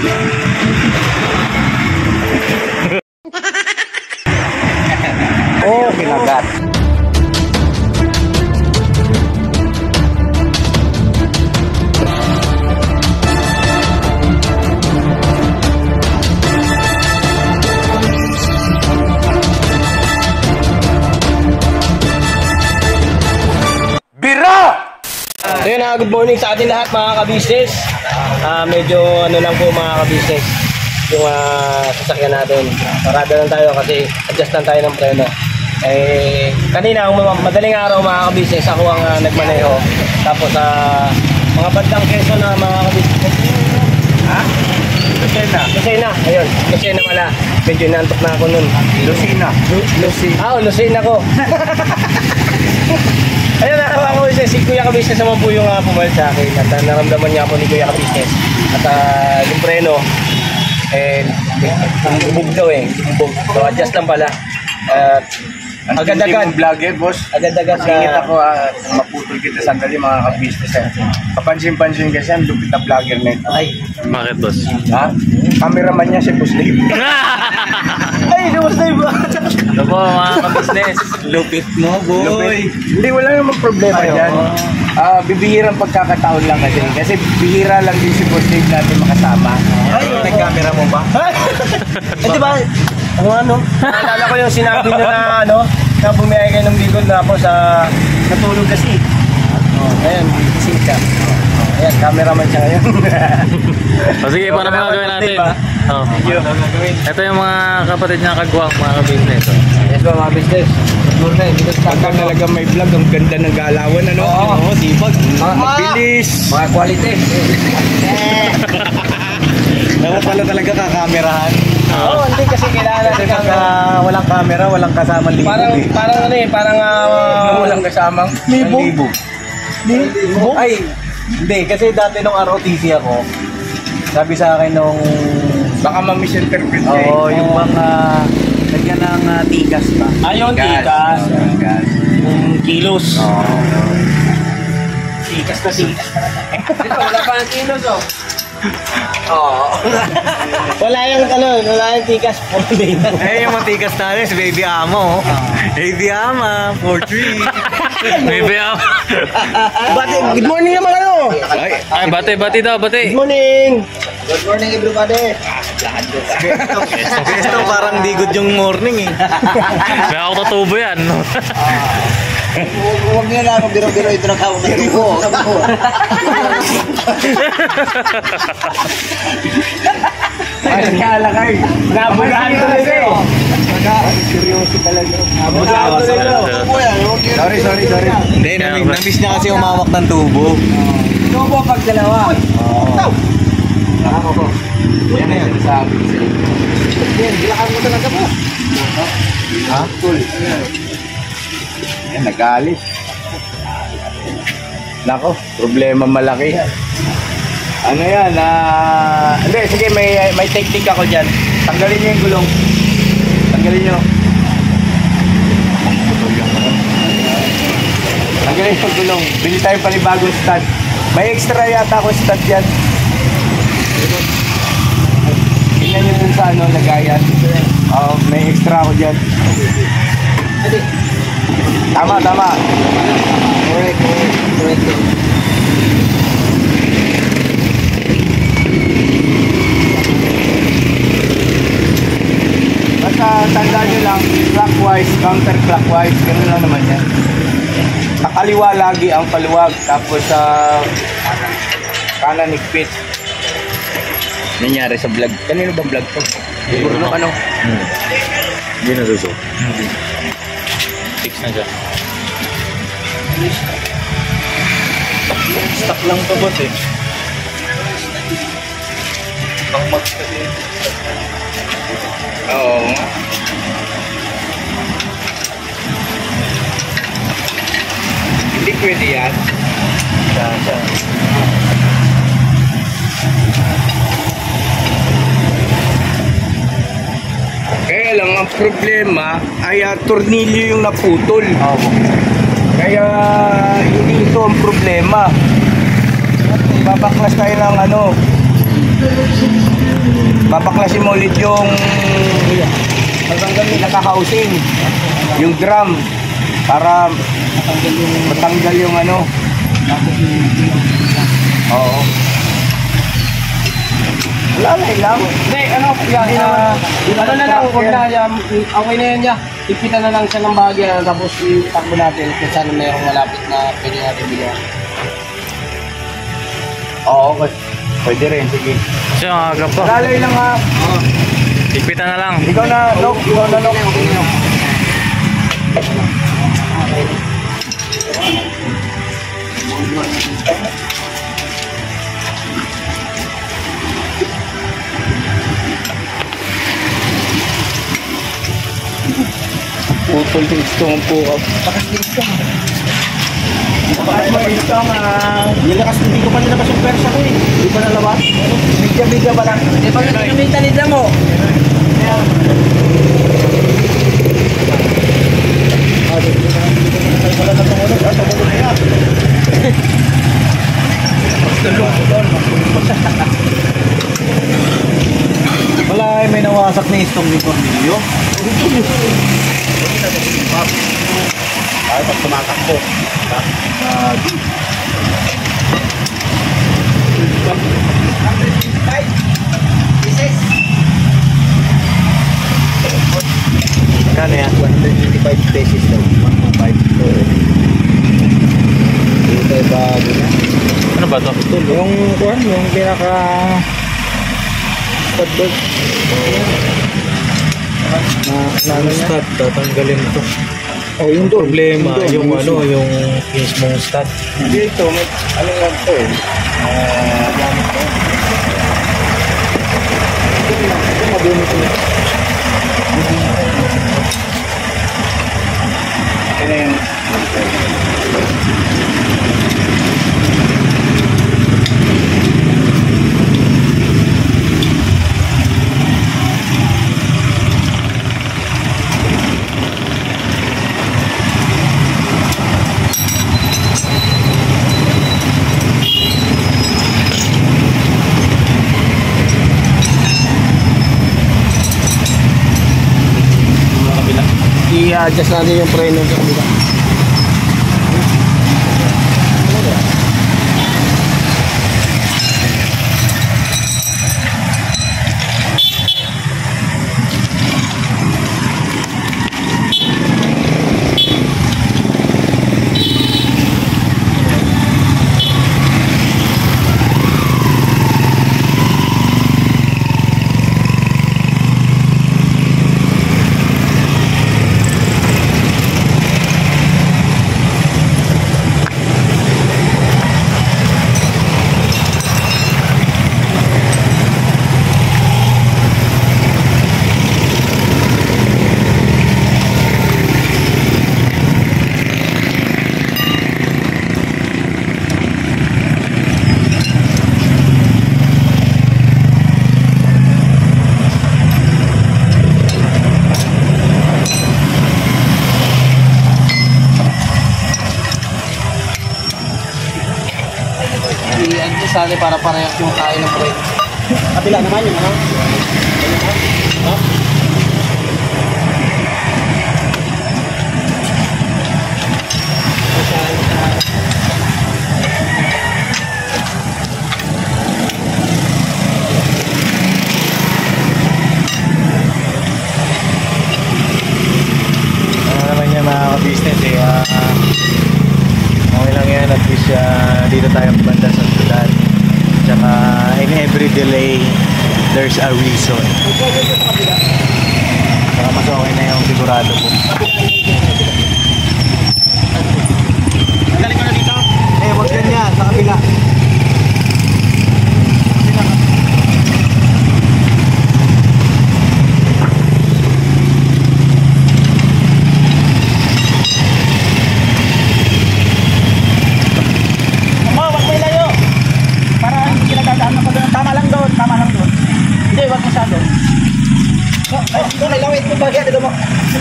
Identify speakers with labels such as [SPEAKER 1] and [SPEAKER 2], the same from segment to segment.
[SPEAKER 1] Oh, kinagat.
[SPEAKER 2] So yun, good morning sa ating lahat mga ka-business. Medyo ano lang po mga ka-business yung sasakyan natin. Parada lang tayo kasi adjust lang tayo ng preno. Kanina, madaling araw mga ka-business, ako ang nagmaneho. Tapos mga bandang Quezon na mga ka-business. Ha? Lucena. Ayun, Lucena pala. Medyo nantok na ako nun.
[SPEAKER 1] Lucena.
[SPEAKER 2] Lucena ko. Ayun, nakawa ko si Kuya Ka-Business naman po yung pumalit sa akin. At naramdaman niya po ni Kuya Ka-Business. At yung preno, bubog daw bubog. So adjust lang pala. Agad-agad.
[SPEAKER 1] Vlogger, boss.
[SPEAKER 2] Agad-agad
[SPEAKER 1] Singit ako, maputol kita sandali mga ka-business. Kapansin-pansin kasi ang lupit na vlogger na ito.
[SPEAKER 2] Ay,
[SPEAKER 3] bakit, boss?
[SPEAKER 1] Ha? Cameraman niya si Boss Dave.
[SPEAKER 2] ay, Boss Dave ba?
[SPEAKER 3] Ano po, mga ka-business?
[SPEAKER 1] Lupit mo, boy. Hindi, wala namang problema dyan. Bibihirang pagkakataon lang kasi. Kasi bihira lang din si Boss Dave natin makasama.
[SPEAKER 2] Ay,
[SPEAKER 1] nag-camera mo ba?
[SPEAKER 2] Di ba? Ano? Naalala ko yung sinabi niya na na bumiyay kayo ng ligod tapos natulog kasi. Ayan, gising ka. Ayan, cameraman siya ngayon.
[SPEAKER 3] Sige, paano mga gawin natin? Ito yung mga kapatid niya kagwang, mga ka-business.
[SPEAKER 2] Yes ba mga business?
[SPEAKER 1] Pagka talaga may vlog, ang ganda ng galawan, ano?
[SPEAKER 2] Oo,
[SPEAKER 1] sipag. Mabilis.
[SPEAKER 2] Mga quality.
[SPEAKER 1] Dapat pala talaga kakamerahan.
[SPEAKER 2] Oo, hindi kasi kailangan natin
[SPEAKER 1] Walang camera, walang kasamang libo.
[SPEAKER 2] Parang
[SPEAKER 1] walang kasamang libo.
[SPEAKER 2] Libo?
[SPEAKER 1] Ay, hindi. Kasi dati nung ROTC ako, sabi sa akin nung... Baka ma-misinterpret ka
[SPEAKER 2] yung bang lagyan ng tikas ba?
[SPEAKER 1] Ayun, tikas.
[SPEAKER 2] Kilos.
[SPEAKER 1] Tikas na tikas.
[SPEAKER 2] Dito, wala pa ang kilos wala yung tikas.
[SPEAKER 1] Yung matikas natin, si Baby Ama. Baby Ama, 4-3.
[SPEAKER 3] Baby,
[SPEAKER 2] Bate, good morning naman
[SPEAKER 3] Ay, bate daw, bate.
[SPEAKER 2] Good morning.
[SPEAKER 4] Good morning everybody.
[SPEAKER 1] Besto, parang di good yung morning
[SPEAKER 3] May ako tatubo yan.
[SPEAKER 4] Huwag niyo na akong biro-biro ito na kawo ng tubo.
[SPEAKER 1] Ay, kalakay.
[SPEAKER 2] Nabugahan ko nila
[SPEAKER 1] Seryoso talaga.
[SPEAKER 2] Nabugahan ko nila.
[SPEAKER 1] Sorry. Hindi, namiss niya kasi umawak ng tubo.
[SPEAKER 2] Tubo pag dalawa.
[SPEAKER 1] Yan na yun, sabi ko sa'yo.
[SPEAKER 2] Bilakang mo talaga po.
[SPEAKER 1] Ha? Cool. Yan, nagalit. Nako, problema malaki. Ano yan? Hindi, sige, may technique ako dyan. Tanggalin niyo yung gulong. Tanggalin niyo. Tanggalin yung gulong. Bili tayo panibagong stud. May extra yata ako stud dyan. Tingnan nyo dun sa lagayan. May extra ako dyan. Tama.
[SPEAKER 4] Correct.
[SPEAKER 1] Basta tandaan nyo lang, clockwise, counterclockwise, ganun lang naman yan. Sa kaliwa lagi ang paluwag, tapos sa kanan higpit. Nangyari sa vlog. Kanino ba vlog to? Siguro ano?
[SPEAKER 3] Hindi na suso. Fix na dyan.
[SPEAKER 1] Stock lang to, boss Pang mag kasi. Oo. Hindi pwede yan. Kaya lang ang problema ay tornilyo yung naputol. Kaya hindi ito ang problema. Babaklas tayo ng babaklasin mo ulit yung pinaka-housing, yung drum, para matanggal yung ano. Oo. Wala lang.
[SPEAKER 2] Hindi, ano, yan, ano na lang, huwag na, yan, okay na yan niya. Ipitan na lang siya ng bahagya, tapos itakbo natin kung saan mayroong malapit na pwede natin bilhin.
[SPEAKER 1] Oo, okay. Pwede rin, sige.
[SPEAKER 3] Kasi ang aga pa.
[SPEAKER 1] Lalay lang ha.
[SPEAKER 3] Ipitan na lang.
[SPEAKER 1] Ikaw na, Nok. Ikaw na, Nok. Putol din gusto mong pukaw. Bakit mo ito nilakas, hindi ko pa nilabas yung persa ko eh. Hindi pa nalabas. Bigya-bigya pa lang.
[SPEAKER 2] Hindi pa yung tanida mo.
[SPEAKER 1] Wala na tumunog. Tumunog na yan. Wala ay may nawasak na istong ni Cornelio. Ay, pag tumatakbo. Kano yan? 125 pesos daw. 125 to. Ito ay bago na.
[SPEAKER 3] Ano ba to?
[SPEAKER 1] Yung kuhan, yung pinaka stud. Na stud, tatanggalin ito. Oh, yung problema, yung ano, yung mismong stud. Dito, may ano lang ito eh. Gamit ko. Ito mabunit ko. Ito na yung
[SPEAKER 2] I-adjust natin yung preno sa kabila. I-adjust natin para parehas yung tayo ng preno.
[SPEAKER 4] Kapila naman yung ano.
[SPEAKER 1] ano naman yan mga ka-business eh. Okay lang yan, at least dito tayo banda sa syudad. Tsaka in every delay, there's a reason. Tsaka mas okay na yung sigurado po.
[SPEAKER 4] Galing ko na dito. Eh, wag ganyan. Sa kabila.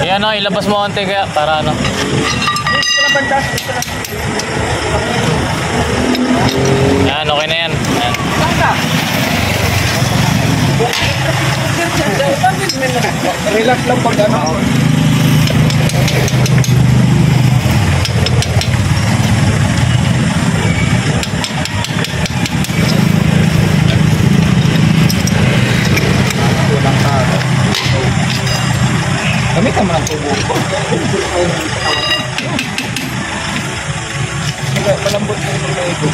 [SPEAKER 3] Ayan o, ilabas mo konti kaya para ano. Yan, okay na yan. Yan.
[SPEAKER 4] lang pag ano. Kami naman ang tubo ko. Malambot na yung mga ito.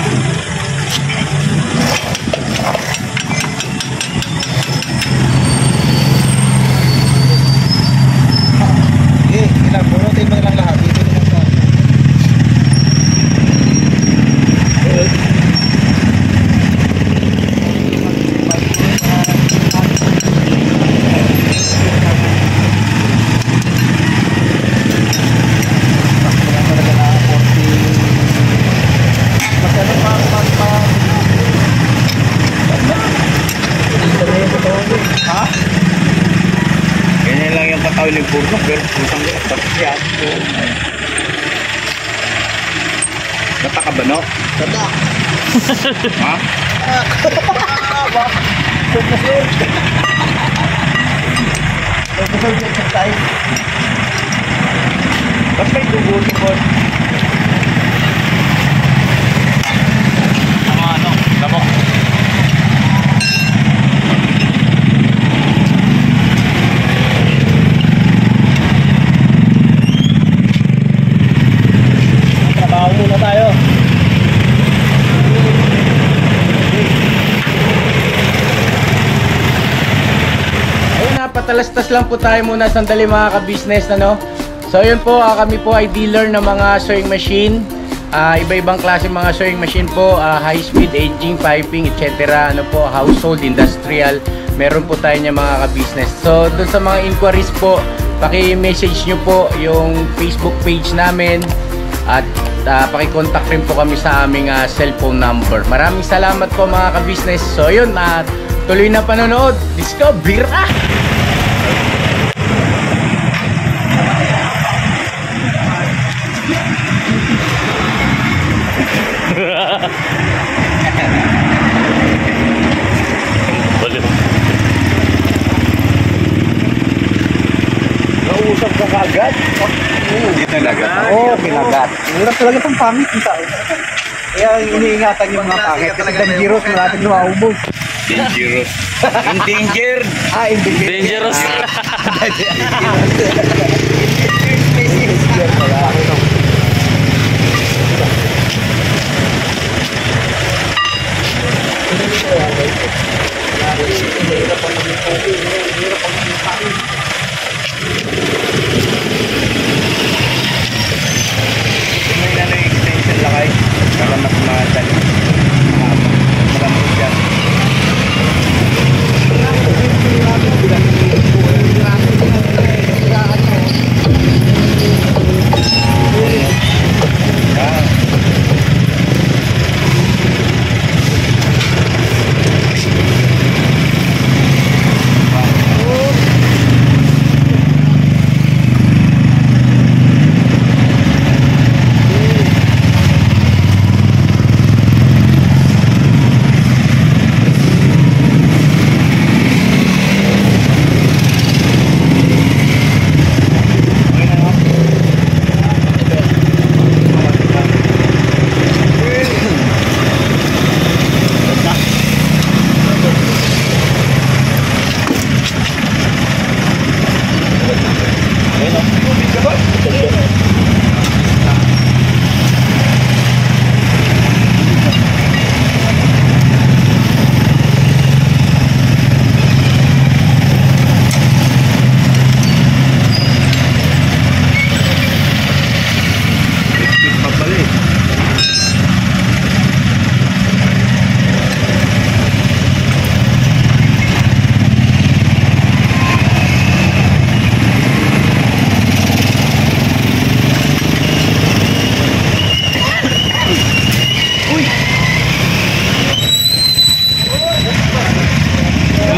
[SPEAKER 4] Bunutin mo na lang lahat. Dito na lang sa... Ganyan lang yung katawin ng burno, pero pusang yan. Bata ka ba, no? Bata. Ha? Ba't may dubuti po?
[SPEAKER 3] Ano? Lamok.
[SPEAKER 2] Trabaho muna tayo. Ayun na, patalastas lang po tayo muna sandali mga ka-business, ano? So yun po, kami po ay dealer ng mga sewing machine. Iba-ibang klase mga sewing machine po, high speed, aging, piping, etc. Ano po, household, industrial. Meron po tayo niya mga ka-business. So dun sa mga inquiries po, paki-message nyo po yung Facebook page namin. At paki-contact rin po kami sa aming cellphone number. Maraming salamat po mga ka-business. So yun, tuloy na panonood. Discover!
[SPEAKER 4] Nausap ka kagad? Kinagat. Oo, kinagat. Hirap talaga itong pangit ng tao. Kaya iniingatan yung mga pangit. Kasi dangerous na natin lumaubos.
[SPEAKER 1] Dangerous. Endangered.
[SPEAKER 3] Dangerous.
[SPEAKER 1] May na ng extension lakay. Para mas madali. Malamot yan.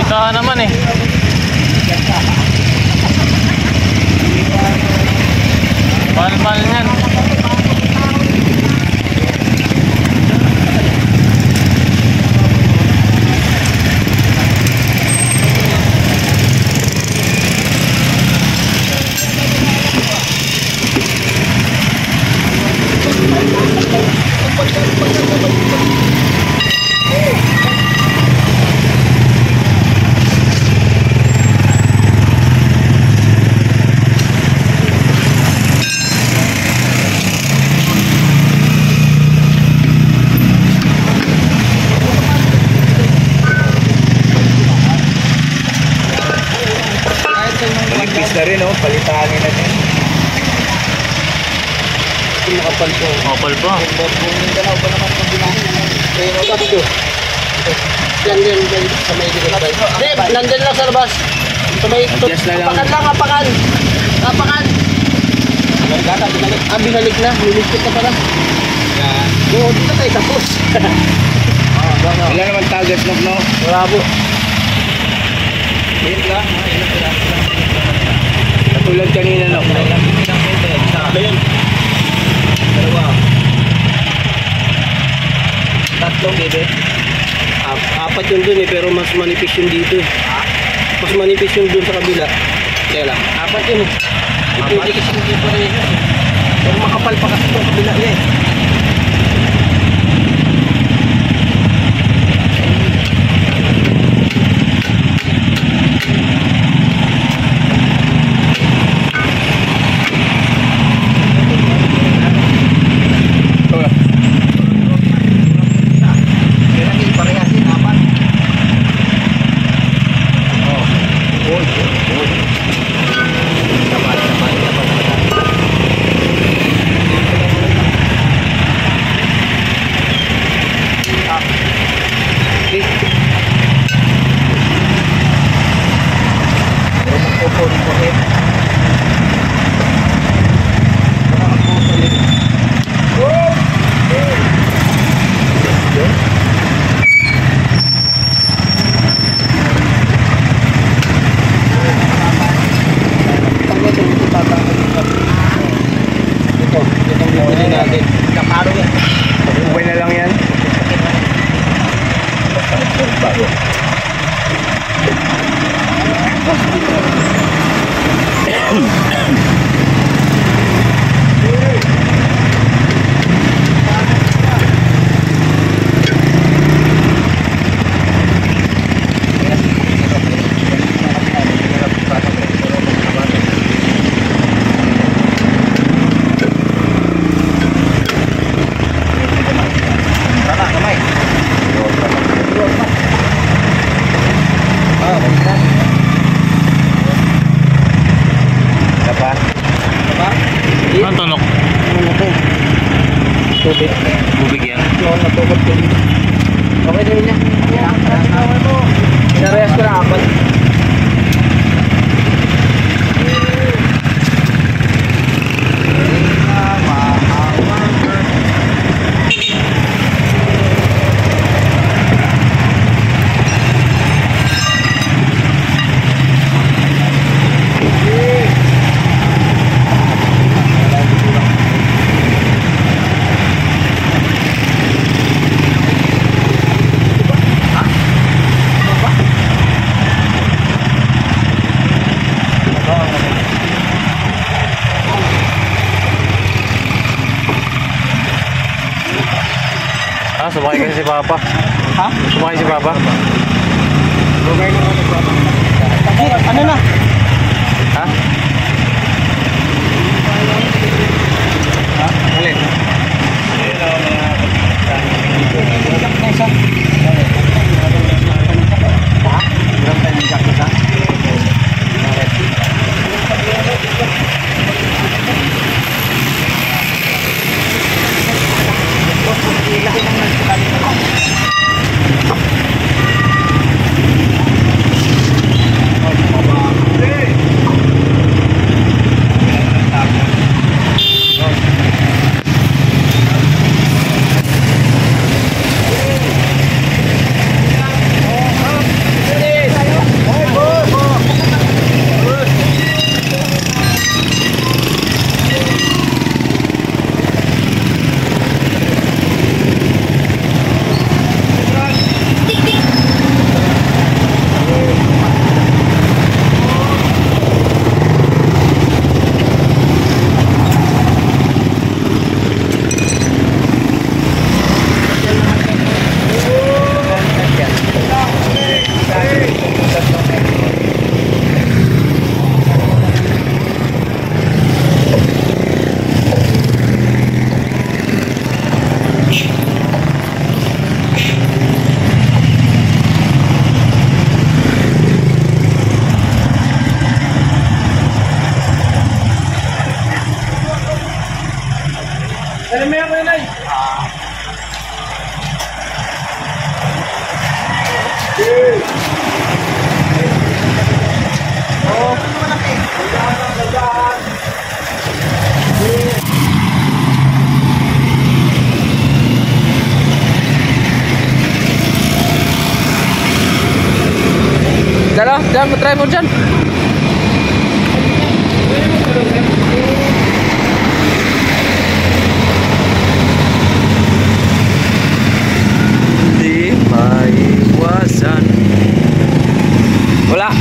[SPEAKER 1] Kita naman eh. Pal-pal yan.
[SPEAKER 4] na rin, oh. Palitanin na din.
[SPEAKER 2] Ito makapal po.
[SPEAKER 3] Opal pa.
[SPEAKER 4] Kung Mindanao ba naman kung binahin?
[SPEAKER 2] Kaya no, bakit yun? Yan din, sa may dito. Nandyan lang sa labas. Sa may
[SPEAKER 4] Adjust na lang.
[SPEAKER 2] Apakan lang, apakan. Apakan. Binalik na. Niligpit na pala. Oo, dito tayo tapos.
[SPEAKER 4] Wala naman target lock, no?
[SPEAKER 2] Wala po.
[SPEAKER 4] Hit lang. Katulad kanina, no?
[SPEAKER 2] Ayun. Dalawa. Tatlo, bebe. Apat yun dun eh, pero mas manipis yun dito eh. Mas manipis yung dun sa kabila. Kaya lang. Apat yun eh. Ito yung kasi hindi pa rin yun. Pero makapal pa kasi itong kabila niya eh.
[SPEAKER 4] Ubay na lang yan.
[SPEAKER 3] Ang tunok.
[SPEAKER 2] Tubig.
[SPEAKER 3] Bubig yan.
[SPEAKER 2] Natubot ko dito. Okay din niya. Pinarehas ko na apat.
[SPEAKER 3] Sumakay kasi si Papa.
[SPEAKER 4] Ha?
[SPEAKER 3] Sumakay si Papa.
[SPEAKER 4] Ubay na lang.
[SPEAKER 2] Ano na?
[SPEAKER 3] Ha?
[SPEAKER 4] Alin?
[SPEAKER 2] Diyan, matry mo dyan. Hindi maiwasan. Wala.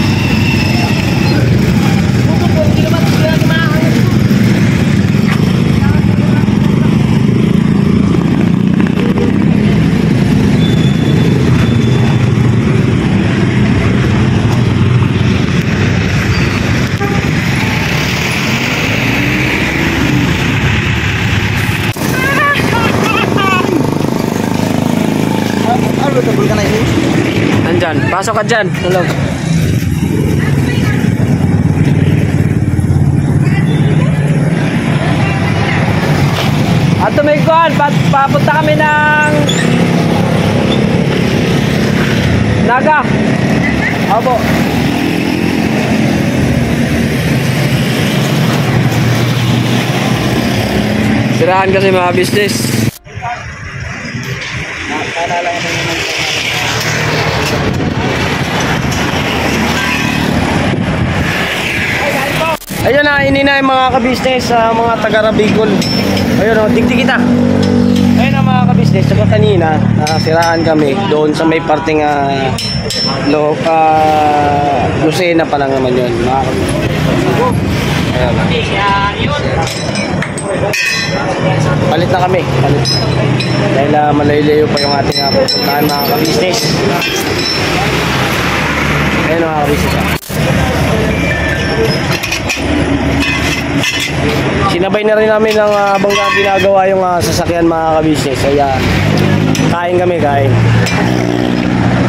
[SPEAKER 2] Nandyan, pasok ka dyan. Hello. At tumikuan, papunta kami ng Naga. Opo. Sirahan kasi mga business. Ayun na, inina yung mga kabisnes sa mga taga-Rabicol. Ayun o, digdi kita. Ayun na mga kabisnes, saka kanina, siraan kami doon sa may parting Lucena pa lang naman yun. Mga kabisnes. Ayun na. Palit na kami. Palit. Dahil malayo pa yung ating pupuntahan mga kabisnes. Ayun mga kabisnes. Sinabay na rin namin ng habang ginagawa yung sasakyan mga kabisnes. Kaya kain kami, kain.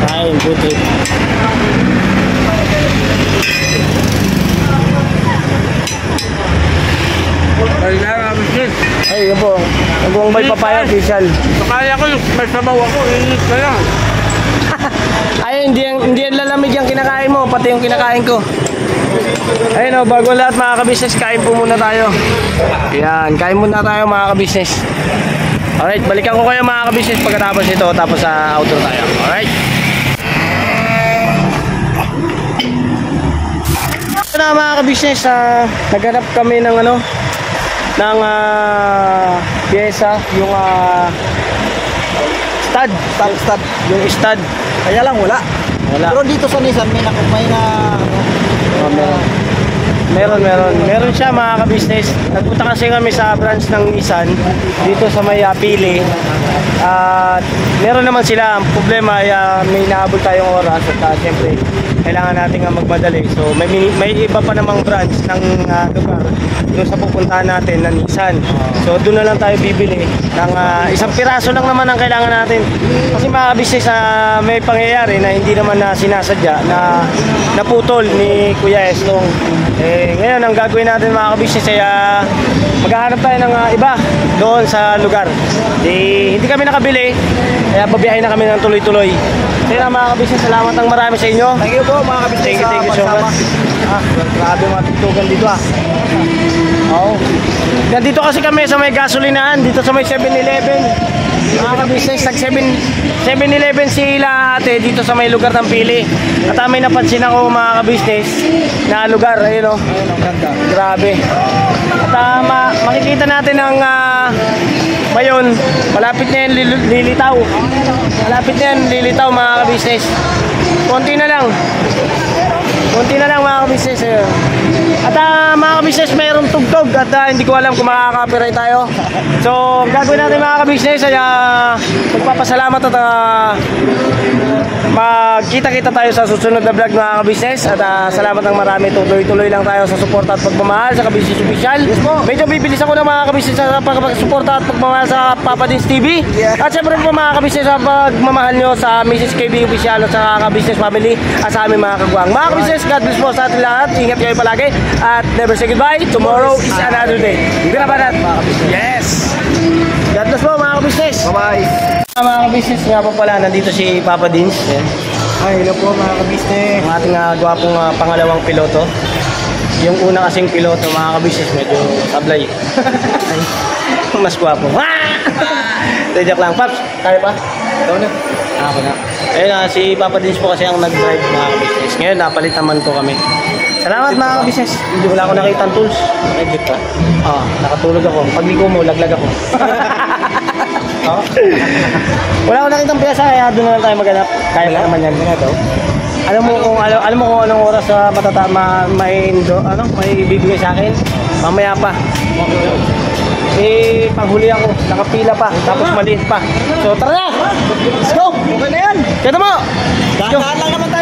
[SPEAKER 2] Kain, puti. Ay, yun po. Nagawang may papaya official.
[SPEAKER 3] Kaya ko, may sabaw ako, init ka lang.
[SPEAKER 2] Ay, hindi yan lalamig yung kinakain mo, pati yung kinakain ko. Ayun o, bago lahat mga kabisnes, kain po muna tayo. Yan, kain muna tayo mga kabisnes. Alright, balikan ko kayo mga kabisnes pagkatapos ito, tapos sa outro tayo. Alright. Ito na mga kabisnes, naghanap kami ng pyesa, yung stud. Yung stud.
[SPEAKER 4] Kaya lang wala. Pero dito sa Nissan
[SPEAKER 2] Meron siya mga kabisnes. Nagpunta kasi kami sa branch ng Nissan dito sa may Pili. At meron naman sila. Ang problema ay may naabot tayong oras at siyempre kailangan natin magmadali. So may iba pa namang branch ng lugar doon sa pupuntahan natin na Nissan. So doon na lang tayo bibili ng isang piraso lang naman ang kailangan natin. Kasi mga kabisnes may pangyayari na hindi naman na sinasadya na naputol ni Kuya Estong. Ngayon ang gagawin natin mga kabisnes ay maghahanap tayo ng iba doon sa lugar. Hindi kami nakabili, kaya babiyahin na kami ng tuloy-tuloy. Kaya mga kabisnes, salamat ng marami sa inyo.
[SPEAKER 4] Thank you po mga kabisnes.
[SPEAKER 2] Thank you so much. Grabe mga tutugan dito Oo. Nandito kasi kami sa may gasolinahan, dito sa may 7-Eleven. Mga kabisnes, nag 7-Eleven sila ate dito sa may lugar ng Pili. At may napansin ako mga kabisnes na lugar, ayun o. Grabe. At makikita natin ang Mayon, malapit na yan lilitaw. Malapit na yan lilitaw mga kabisnes. Konti na lang mga kabisnes. At mga kabisnes, mayroong tugtog at hindi ko alam kung makaka-copyright tayo. So gagawin natin mga kabisnes ay magpapasalamat at magkita-kita tayo sa susunod na vlog mga kabisnes. At salamat ng marami. Tuloy-tuloy lang tayo sa suporta at pagmamahal sa Kabisnes Official. Medyo bibilis ako ng mga kabisnes sa pagsuporta at pagmamahal sa Papa Dins TV. At syempre po mga kabisnes sa pagmamahal nyo sa Mrs. KB Official at sa Kabisnes Family at sa aming mga kagwang. Mga kabisnes, God bless po sa atin lahat. Ingat kayo palagi at never say goodbye. Tomorrow is another day. Binabanat mga kabisnes. Yes! God bless po mga kabisnes. Bye-bye. Mga kabisnes nga po pala, nandito si Papa Dins.
[SPEAKER 1] Ay, hello po mga kabisnes.
[SPEAKER 2] Ang ating gwapong pangalawang piloto. Yung una kasing piloto, mga kabisnes, medyo sablay. Mas gwapo. Joke lang. Paps, kaya pa? Ikaw na. Ako na. Ayun si Papa Dins po kasi ang nag-drive mga kabisnes. Ngayon, napalit naman po kami. Salamat mga kabisnes. Hindi wala ako nakita ang tools. Nakigit ka? Oo, nakatulog ako. Pagliko mo, laglag ako. Wala akong nakitang piyasa, kaya doon na lang tayo maghanap. Kaya pa naman yan. Alam mo kung anong oras sa may bibigay sa akin? Mamaya pa. Eh, panghuli ako. Nakapila pa. Tapos maliit pa. So, tara na! Let's go!
[SPEAKER 4] Okay na yan.
[SPEAKER 2] Kaya mo!
[SPEAKER 4] Dahan lang naman tayo.